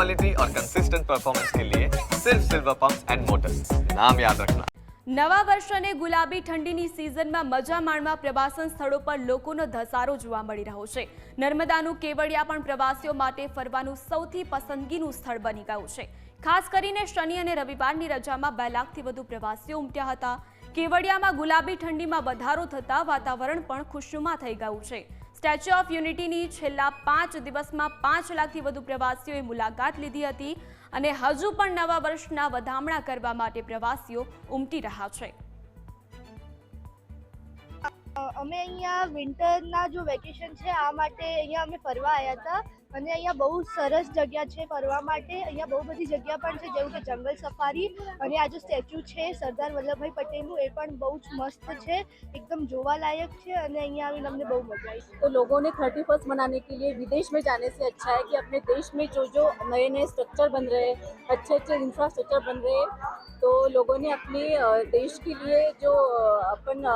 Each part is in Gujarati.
क्वालिटी और कंसिस्टेंट परफॉर्मेंस के लिए सिर्फ सिल्वर पंप्स एंड मोटर्स, नाम याद रखना। નવા વર્ષ અને ગુલાબી ઠંડીની સિઝનમાં મજા માણવા પ્રવાસન સ્થળો પર લોકોનો ધસારો જોવા મળી રહ્યો છે। નર્મદાનું કેવડિયા પણ પ્રવાસીઓ માટે ફરવાનું સૌથી પસંદગીનું સ્થળ બની ગયું છે। ખાસ કરીને શનિ અને રવિવારની રજામાં 2 લાખથી વધુ પ્રવાસીઓ ઉમટ્યા હતા। કેવડિયામાં ગુલાબી ઠંડીમાં વધારો થતાં વાતાવરણ પણ ખુશનુમા થઈ ગયું છે। સ્ટેચ્યુ ઓફ યુનિટીની છેલ્લા 5 દિવસમાં 5 લાખથી વધુ પ્રવાસીઓએ મુલાકાત લીધી હતી અને હજુ પણ નવા વર્ષના વધામણા કરવા માટે પ્રવાસીઓ ઉમટી રહ્યા છે। અમે અહીંયા વિન્ટરના જો વેકેશન છે આ માટે અહીંયા અમે ફરવા આવ્યા હતા અને અહીંયા બહુ સરસ જગ્યા છે ફરવા માટે। અહીંયા બહુ બધી જગ્યા પણ છે જેવું કે જંગલ સફારી અને આ જો સ્ટેચ્યુ છે સરદાર વલ્લભભાઈ પટેલનું એ પણ બહુ જ મસ્ત છે, एकदम જોવાલાયક છે અને અહીંયા આવીને અમને બહુ મજા આવી। तो लोगों ने 31st मनाने के लिए विदेश में जाने से अच्छा है कि अपने देश में जो जो नए नए स्ट्रक्चर बन रहे हैं, अच्छे अच्छे इंफ्रास्ट्रक्चर बन रहे हैं, तो लोगों ने अपने देश के लिए जो अपन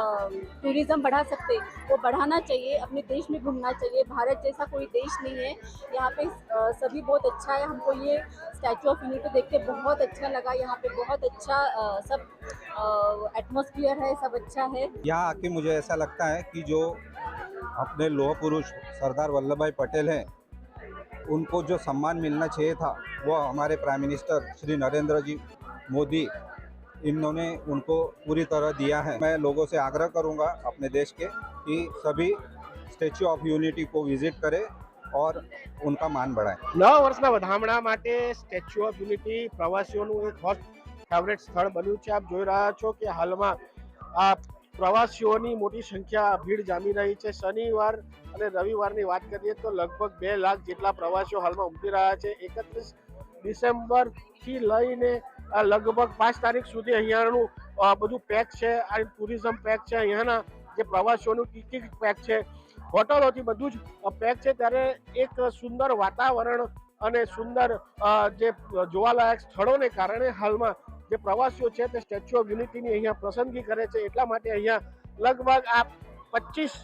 टूरिज़्म बढ़ा सकते हैं वो बढ़ाना चाहिए। अपने देश में घूमना चाहिए। भारत जैसा कोई देश नहीं है, यहाँ पे सभी बहुत अच्छा है। हमको ये स्टैचू ऑफ यूनिटी देख के बहुत अच्छा लगा। यहाँ पे बहुत अच्छा सब एटमॉस्फेयर है, सब अच्छा है। यहाँ आके मुझे ऐसा लगता है कि जो अपने लोह पुरुष सरदार वल्लभ भाई पटेल हैं, उनको जो सम्मान मिलना चाहिए था वो हमारे प्राइम मिनिस्टर श्री नरेंद्र जी मोदी इन्होंने उनको पूरी तरह दिया है। मैं लोगों से आग्रह करूंगा अपने देश के कि सभी स्टेच्यू ऑफ यूनिटी को विजिट करें और उनका मान बढ़ाएं। નવા વર્ષના વધામણા માટે સ્ટેચ્યુ ઓફ યુનિટી પ્રવાસીઓનું એક હોટ ફેવરેટ સ્થળ બન્યું છે। આપ જોઈ રહ્યા છો કે હાલમાં આ પ્રવાસીઓની મોટી સંખ્યા ભીડ જામી રહી છે। શનિવાર અને રવિવારની વાત કરીએ તો લગભગ 2 લાખ જેટલા પ્રવાસીઓ હાલમાં ઉમટી રહ્યા છે। 31 ડિસેમ્બરથી લઈને લગભગ 5 તારીખ સુધી અહીંયાનું બધું પેક છે। આ ટુરિઝમ પેક છે, અહીંયાના જે પ્રવાસીઓનું ટિકિટ પેક છે, હોટલોથી બધું જ પેક છે। ત્યારે એક સુંદર વાતાવરણ અને સુંદર જે જોવાલાયક સ્થળોને કારણે હાલમાં જે પ્રવાસીઓ છે તે સ્ટેચ્યુ ઓફ યુનિટીની અહીંયા પસંદગી કરે છે। એટલા માટે અહીંયા લગભગ આ 25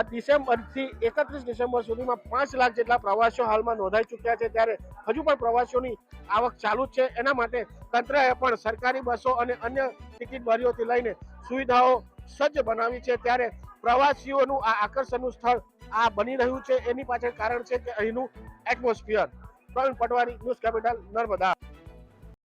ડિસેમ્બરથી 31 ડિસેમ્બર સુધીમાં 5 લાખ જેટલા પ્રવાસીઓ હાલમાં નોંધાઈ ચૂક્યા છે। ત્યારે હજુ પણ પ્રવાસીઓની આવક ચાલુ જ છે। એના માટે તંત્રએ પણ સરકારી બસો અને અન્ય ટિકિટ બારીઓથી લઈને સુવિધાઓ સજ્જ બનાવી છે। ત્યારે પ્રવાસીઓનું આ આકર્ષણનું સ્થળ આ બની રહ્યું છે। એની પાછળ કારણ છે કે અહીંનું atmosphere. Praveen Patwari, news capital, Narmada.